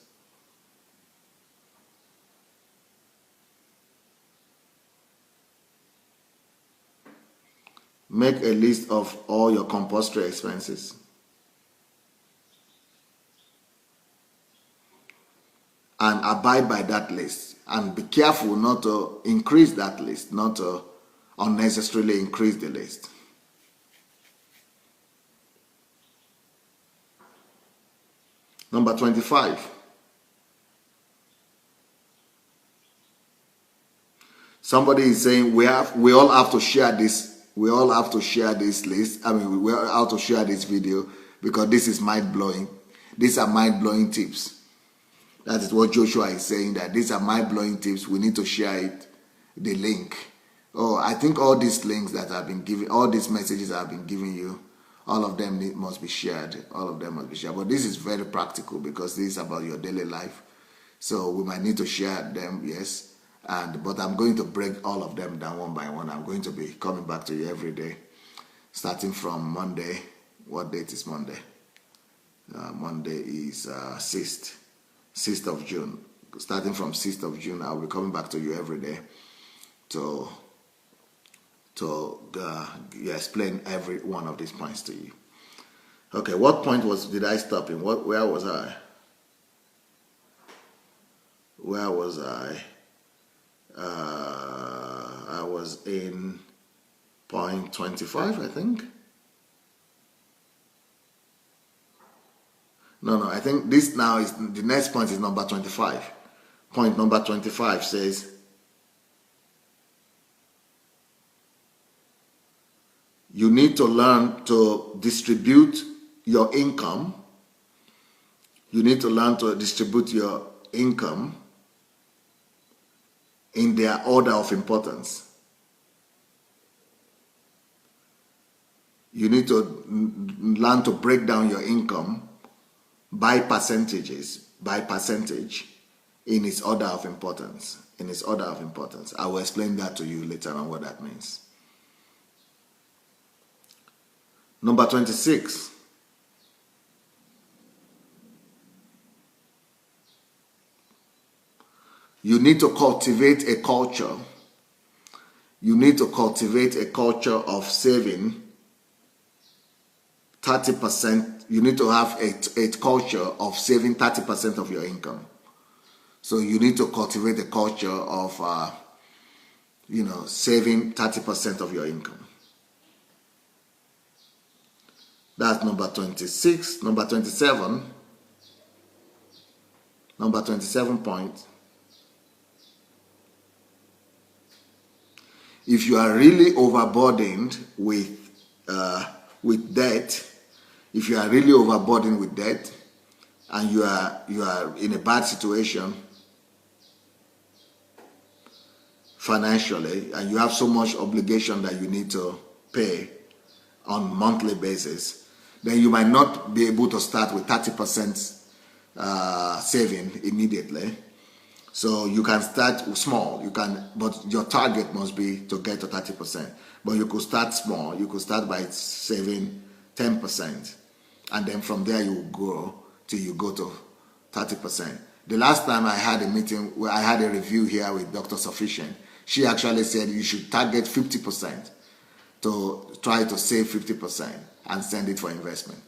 Make a list of all your compulsory expenses. And abide by that list. And be careful not to increase that list, not to unnecessarily increase the list. Number 25. Somebody is saying we all have to share this. We all have to share this list. I mean, we all have to share this video because this is mind-blowing. These are mind-blowing tips. That is what Joshua is saying, that these are mind-blowing tips. We need to share it, the link. Oh, I think all these links that I've been giving, all these messages I've been giving you, all of them must be shared. All of them must be shared. But this is very practical because this is about your daily life. So we might need to share them, yes. But I'm going to break all of them down one by one. I'm going to be coming back to you every day, starting from Monday. What date is Monday? Monday is 6th of June. Starting from 6th of June, I'll be coming back to you every day to explain every one of these points to you. Okay, what point did I stop in? Where was I? Where was I? I was in point 25, I think. No, I think this now is, the next point is number 25. Point number 25 says, you need to learn to distribute your income. You need to learn to distribute your income in their order of importance. You need to learn to break down your income by percentage in its order of importance. In its order of importance. I will explain that to you later on what that means. Number 26. You need to cultivate a culture. You need to cultivate a culture of saving 30%. You need to have a culture of saving 30% of your income. So you need to cultivate a culture of, saving 30% of your income. That's number 26. Number 27. Number 27 point. If you are really overburdened with debt, if you are really overburdened with debt, and you are in a bad situation financially, and you have so much obligation that you need to pay on a monthly basis, then you might not be able to start with 30% saving immediately. So you can start small. But your target must be to get to 30%. But you could start small. You could start by saving 10%, and then from there you will grow till you go to 30%. The last time I had a meeting where I had a review here with Dr. Sufficient, she actually said you should target 50% to try to save 50% and send it for investment.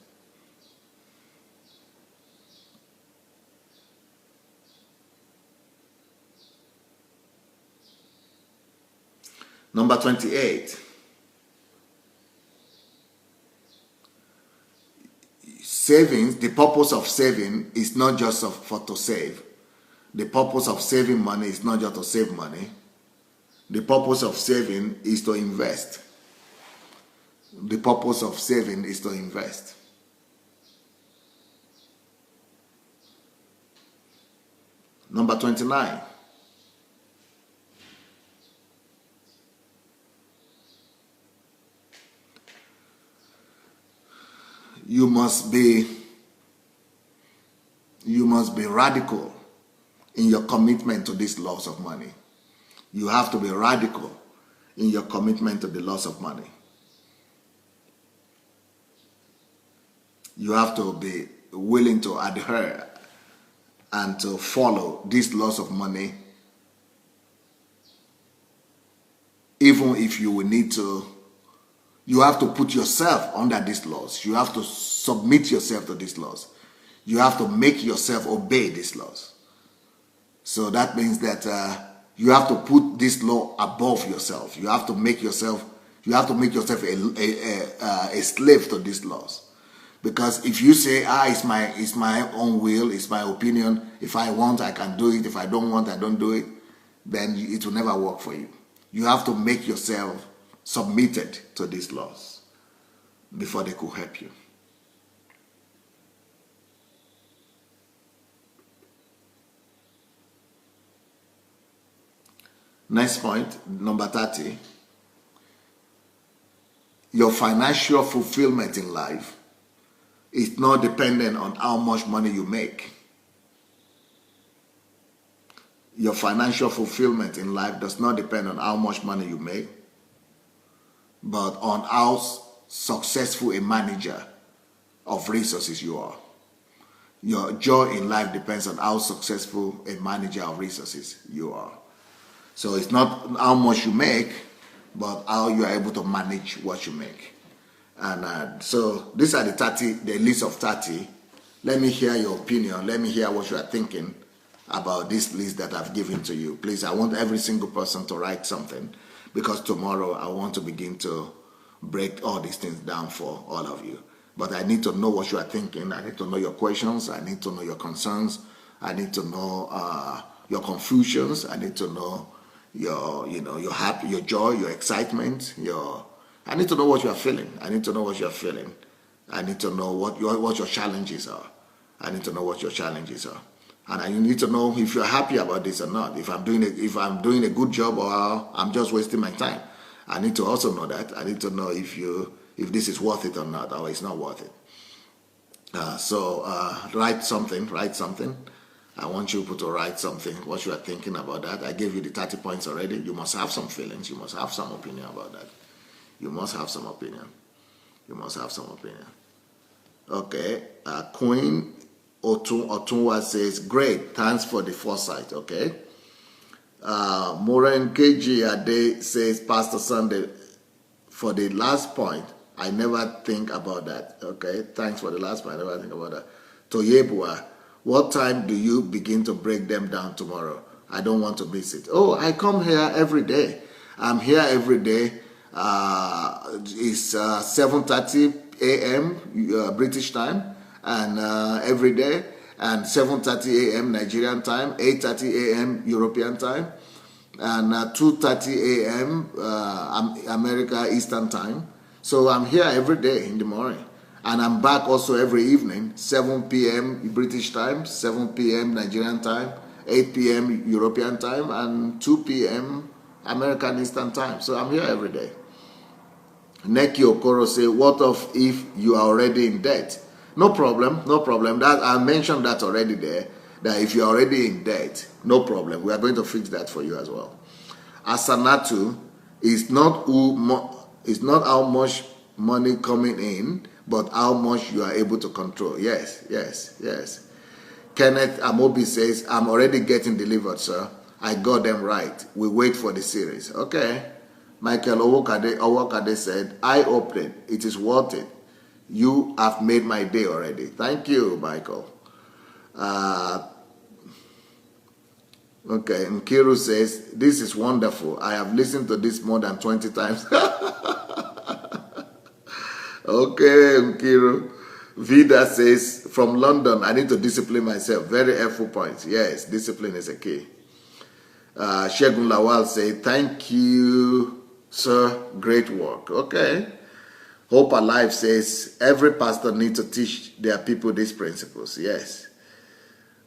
Number 28. Savings, the purpose of saving is not just to save. The purpose of saving money is not just to save money. The purpose of saving is to invest. The purpose of saving is to invest. Number 29. You must be radical in your commitment to this loss of money. You have to be radical in your commitment to the loss of money. You have to be willing to adhere and to follow this loss of money, even if you will need to. You have to put yourself under this laws. You have to submit yourself to this laws. You have to make yourself obey these laws. So that means that you have to put this law above yourself. You have to make yourself. You have to make yourself a slave to these laws. Because if you say, it's my own will, it's my opinion. If I want, I can do it. If I don't want, I don't do it. Then it will never work for you. You have to make yourself submitted to these laws before they could help you. Next point, number 30. Your financial fulfillment in life is not dependent on how much money you make. Your financial fulfillment in life does not depend on how much money you make, but on how successful a manager of resources you are. Your joy in life depends on how successful a manager of resources you are. So it's not how much you make, but how you are able to manage what you make. And so these are the list of 30. Let me hear your opinion. Let me hear what you are thinking about this list that I've given to you. Please, I want every single person to write something, because tomorrow I want to begin to break all these things down for all of you. But I need to know what you are thinking. I need to know your questions. I need to know your concerns. I need to know your confusions. I need to know your happy, your joy, your excitement. I need to know what you are feeling. I need to know what you are feeling. I need to know what your challenges are. I need to know what your challenges are. And I need to know if you're happy about this or not. If I'm doing a good job, or I'm just wasting my time. I need to also know that. I need to know if this is worth it or not, or it's not worth it. So write something. I want you people to write something, what you are thinking about that. I gave you the 30 points already. You must have some feelings. You must have some opinion about that. You must have some opinion. You must have some opinion. Okay. Queen Otunwa says, great, thanks for the foresight. Okay. Moren KG Ade says, Pastor Sunday, for the last point, I never think about that. Okay, thanks for the last point. I never think about that. Toyebua, what time do you begin to break them down tomorrow? I don't want to miss it. Oh, I come here every day. I'm here every day. It's 7:30 a.m. British time, and every day, and 7:30 a.m. Nigerian time, 8:30 a.m. European time, and 2:30 a.m. America Eastern time. So I'm here every day in the morning, and I'm back also every evening, 7 p.m. British time, 7 p.m. Nigerian time, 8 p.m. European time, and 2 p.m. American Eastern time. So I'm here every day. Neki Okoro say, what if you are already in debt? No problem, no problem. That I mentioned that already there, that if you're already in debt, no problem. We are going to fix that for you as well. Asanatu is not how much money coming in, but how much you are able to control. Yes, yes, yes. Kenneth Amobi says, I'm already getting delivered, sir. I got them right. We wait for the series. Okay. Michael Owokade said, eye-opening. It is worth it. You have made my day already. Thank you, Michael. Okay, Nkiru says, this is wonderful. I have listened to this more than 20 times. Okay, Nkiru. Vida says, from London, I need to discipline myself. Very helpful point. Yes, discipline is a key. Shegun Lawal says, thank you, sir. Great work. Okay. Hope Alive says, every pastor needs to teach their people these principles. Yes.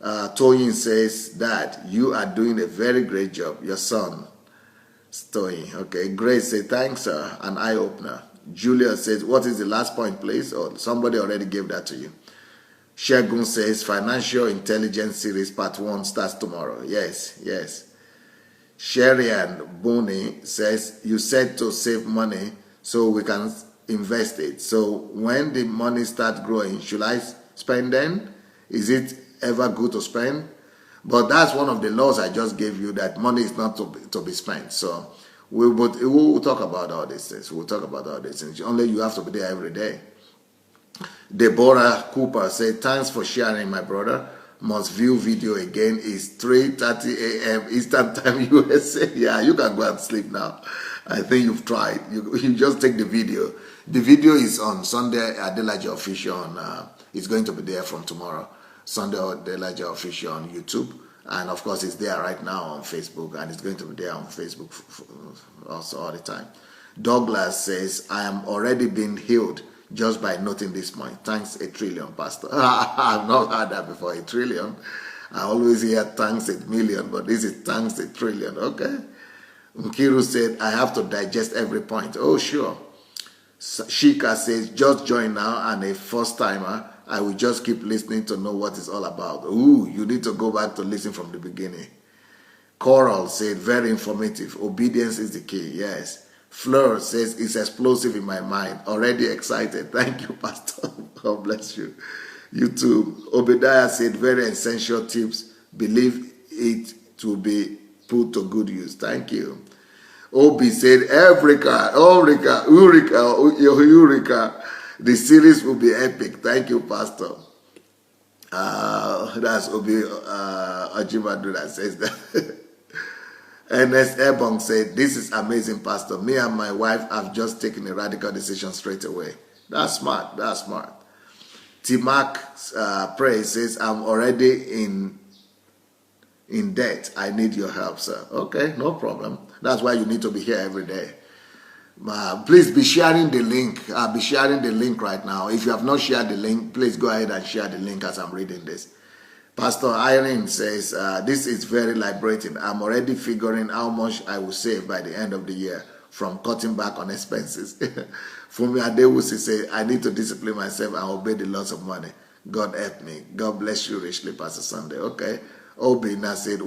Toyin says that you are doing a very great job. Your son, Toyin. Okay. Grace says, thanks, sir. An eye-opener. Julia says, what is the last point, please? Oh, somebody already gave that to you. Shegun says, financial intelligence series part 1 starts tomorrow. Yes, yes. Sherian Boni says, you said to save money so we can invest it. So when the money starts growing, should I spend then? Is it ever good to spend? But that's one of the laws I just gave you, that money is not to be spent. So we'll talk about all these things. We'll talk about all these things. Only you have to be there every day. Deborah Cooper said, thanks for sharing, my brother. Must view video again. Is 3:30 a.m. Eastern Time, USA. Yeah, you can go and sleep now. I think you've tried. You just take the video. The video is on Sunday Adelaja Official. It's going to be there from tomorrow. Sunday Adelaja Official on YouTube. And of course, it's there right now on Facebook. And it's going to be there on Facebook also all the time. Douglas says, I am already being healed just by noting this point. Thanks a trillion, Pastor. I've not heard that before, a trillion. I always hear thanks a million, but this is thanks a trillion. Okay. Nkiru said, I have to digest every point. Oh, sure. Shika says, just join now, and a first timer, I will just keep listening to know what it's all about. Ooh, you need to go back to listen from the beginning. Coral said, very informative. Obedience is the key. Yes. Fleur says, it's explosive in my mind. Already excited. Thank you, Pastor. God bless you. You too. Obadiah said, very essential tips. Believe it to be put to good use. Thank you. Obi said, Eureka, Eureka. The series will be epic. Thank you, Pastor. That's Obi Ajimadu that says that. Ernest Ebong said, this is amazing, Pastor. Me and my wife have just taken a radical decision straight away. That's smart. That's smart. Timak Praise says, I'm already in debt. I need your help, sir. Okay, no problem. That's why you need to be here every day. Please be sharing the link. I'll be sharing the link right now. If you have not shared the link, please go ahead and share the link as I'm reading this. Pastor Irene says, this is very liberating. I'm already figuring how much I will save by the end of the year from cutting back on expenses. Fumi Adewusi says, I need to discipline myself and obey the laws of money. God help me. God bless you richly, Pastor Sunday. Okay. Obina said,